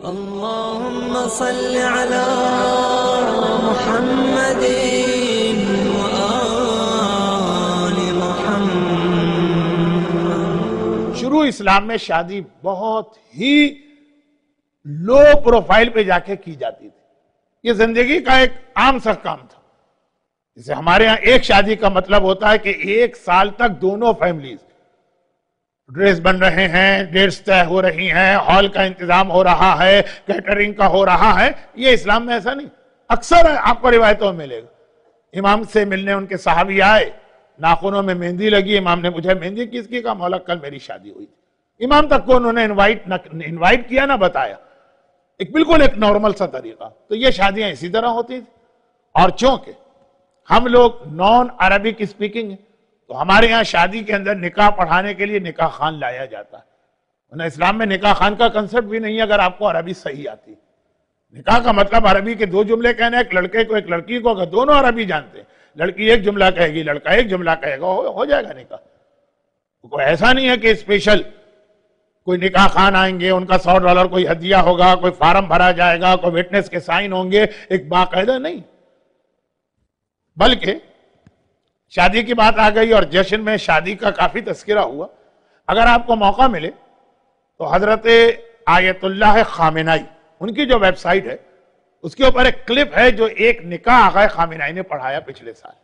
اللهم صل على محمد وآل محمد۔ شروع اسلام میں شادی بہت ہی لو پروفائل پہ جا کے کی جاتی تھی، یہ زندگی کا ایک عام سا کام تھا۔ جیسے ہمارے ہاں ایک شادی کا مطلب ہوتا ہے کہ 1 سال تک دونوں فیملیز ڈریس بن رہے ہیں، ڈیٹس طے ہو رہی ہیں، ہال کا انتظام ہو رہا ہے، کیٹرنگ کا ہو رہا ہے۔ یہ اسلام میں ایسا نہیں، اکثر آپ کو روایتوں میں ملے گا۔ امام سے ملنے ان کے صحابی آئے، ناخنوں میں مہندی لگی، امام نے پوچھا مہندی کس کی؟ کہا مولا کل میری شادی ہوئی تھی۔ امام تک کو انہوں نے انوائٹ کیا نہ بتایا، بالکل ایک نارمل سا طریقہ۔ تو یہ شادیاں اسی طرح ہوتی تھی۔ اور چونکہ ہم لوگ نان عربک اسپیکنگ ہیں تو ہمارے ہاں شادی کے اندر نکاح پڑھانے کے لیے نکاح خان لایا جاتا ہے۔ ورنہ اسلام میں نکاح خان کا کنسپٹ بھی نہیں ہے اگر آپ کو عربی صحیح آتی۔ نکاح کا مطلب عربی کے 2 جملے کہنا ہے، ایک لڑکے کو ایک لڑکی کو، اگر دونوں عربی جانتے ہیں، لڑکی ایک جملہ کہے گی، لڑکا ایک جملہ کہے گا، ہو جائے گا نکاح۔ کوئی ایسا نہیں ہے کہ اسپیشل کوئی نکاح خان آئیں گے، ان کا $100 کوئی ہدیہ ہوگا، کوئی فارم بھرا جائے گا، کوئی وٹنس کے سائن ہوں گے، ایک باقاعدہ نہیں۔ بلکہ شادی کی بات آ گئی اور جشن میں شادی کا کافی تذکرہ ہوا۔ اگر آپ کو موقع ملے تو حضرت آیت اللہ خامنائی، ان کی جو ویب سائٹ ہے اس کے اوپر ایک کلپ ہے جو ایک نکاح آقا خامنائی نے پڑھایا پچھلے سال۔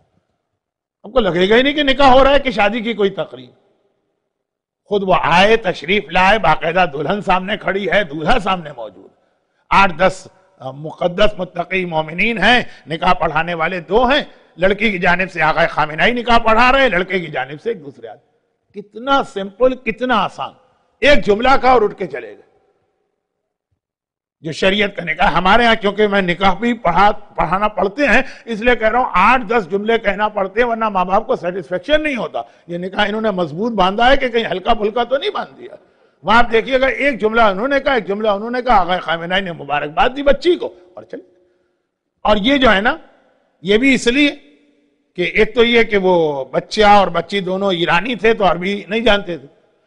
آپ کو لگے گا ہی نہیں کہ نکاح ہو رہا ہے کہ شادی کی کوئی تقریب۔ خود وہ آئے، تشریف لائے، باقاعدہ دلہن سامنے کھڑی ہے، دولہا سامنے موجود، 8-10 مقدس متقی مومنین ہیں، نکاح پڑھانے والے 2 ہیں، لڑکی کی جانب سے آقا خامنائی نکاح پڑھا رہے ہیں، لڑکے کی جانب سے ایک دوسرے آدمی۔ کتنا سمپل، کتنا آسان، ایک جملہ کا اور اٹھ کے چلے گئے۔ جو شریعت کا نکاح ہمارے ہاں، کیونکہ میں نکاح بھی پڑھانا پڑھتے ہیں اس لیے کہہ رہا ہوں 8-10 جملے کہنا پڑتے ہیں، ورنہ ماں باپ کو سیٹسفیکشن نہیں ہوتا۔ یہ نکاح انہوں نے مضبوط باندھا ہے کہ کہیں ہلکا پھلکا تو نہیں باندھ دیا۔ وہاں آپ دیکھیے گا ایک جملہ انہوں نے کہا، ایک جملہ انہوں نے کہا، آقا خامنائی نے مبارکباد دی بچی کو اور چلے۔ اور یہ جو ہے نا، یہ بھی اس لیے کہ ایک تو یہ کہ وہ بچہ اور بچی دونوں ایرانی تھے تو عربی نہیں جانتے تھے،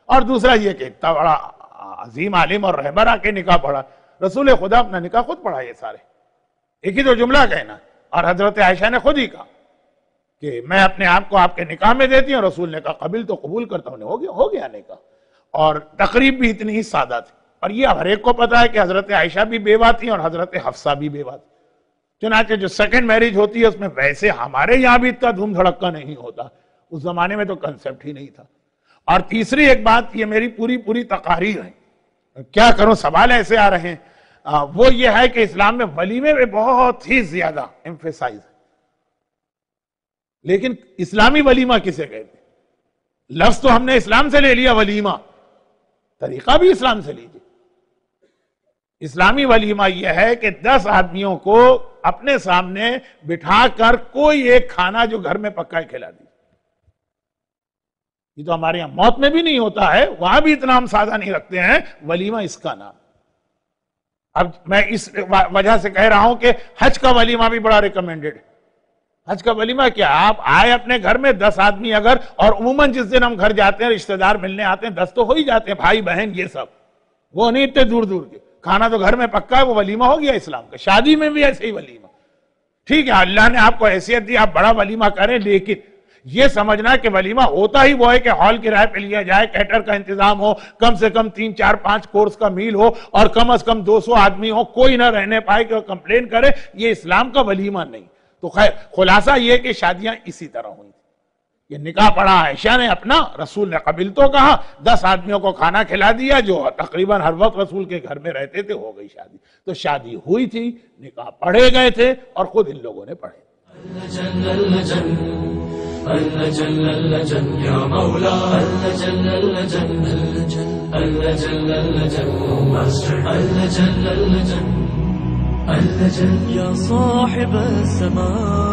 اور دوسرا یہ کہ اتنا بڑا عظیم عالم اور رہبر آ کے نکاح پڑھا، رسول خدا اپنا نکاح خود پڑھا، یہ سارے ایک ہی تو جملہ کہنا۔ اور حضرت عائشہ نے خود ہی کہا کہ میں اپنے آپ کو آپ کے نکاح میں دیتی ہوں، رسول نے کہا قبول تو قبول کرتا ہوں، ہو گیا نکاح۔ اور تقریب بھی اتنی ہی سادہ تھی، اور یہ ہر ایک کو پتا ہے کہ حضرت عائشہ بھی بیوہ تھی اور حضرت حفصہ بھی بیوہ تھی۔ چنانچہ جو سیکنڈ میرج ہوتی ہے اس میں ویسے ہمارے یہاں بھی اتنا دھوم دھڑکا نہیں ہوتا، اس زمانے میں تو کنسپٹ ہی نہیں تھا۔ اور تیسری ایک بات، یہ میری پوری تقاریر ہے، کیا کروں سوال ایسے آ رہے ہیں، وہ یہ ہے کہ اسلام میں ولیمے میں بہت ہی زیادہ ایمفیسائز ہے۔ لیکن اسلامی ولیمہ کسے کہتے ہیں؟ لفظ تو ہم نے اسلام سے لے لیا ولیمہ، طریقہ بھی اسلام سے لیجیے۔ اسلامی ولیمہ یہ ہے کہ 10 آدمیوں کو اپنے سامنے بٹھا کر کوئی ایک کھانا جو گھر میں پکا ہے کھلا دی۔ یہ تو ہمارے یہاں موت میں بھی نہیں ہوتا ہے، وہاں بھی اتنا ہم سادہ نہیں رکھتے ہیں، ولیمہ اس کا نام۔ اب میں اس وجہ سے کہہ رہا ہوں کہ حج کا ولیمہ بھی بڑا ریکمینڈڈ ہے۔ حج کا ولیمہ کیا؟ آپ آئے اپنے گھر میں 10 آدمی اگر، اور عموماً جس دن ہم گھر جاتے ہیں رشتہ دار ملنے آتے ہیں 10 تو ہو ہی جاتے ہیں، بھائی بہن یہ سب، وہ نہیں اتنے دور کے، کھانا تو گھر میں پکا ہے، وہ ولیمہ ہو گیا اسلام کا۔ شادی میں بھی ایسے ہی ولیمہ، ٹھیک ہے اللہ نے آپ کو حیثیت دی، آپ بڑا ولیمہ کریں، لیکن یہ سمجھنا کہ ولیمہ ہوتا ہی وہ ہے کہ ہال کرائے پہ لیا جائے، کیٹر کا انتظام ہو، کم سے کم 3-4-5 کورس کا میل ہو، اور کم از کم 200 آدمی ہو، کوئی نہ رہنے پائے کہ وہ کمپلین کرے، یہ اسلام کا ولیمہ نہیں۔ تو خلاصہ یہ کہ شادیاں اسی طرح ہوئی۔ یہ نکاح پڑھا عائشہ نے اپنا، رسول نے قبل تو کہا، 10 آدمیوں کو کھانا کھلا دیا جو تقریباً ہر وقت رسول کے گھر میں رہتے تھے، ہو گئی شادی۔ تو شادی ہوئی تھی، نکاح پڑھے گئے تھے، اور خود ان لوگوں نے پڑھے۔ یا مولا یا صاحب السماء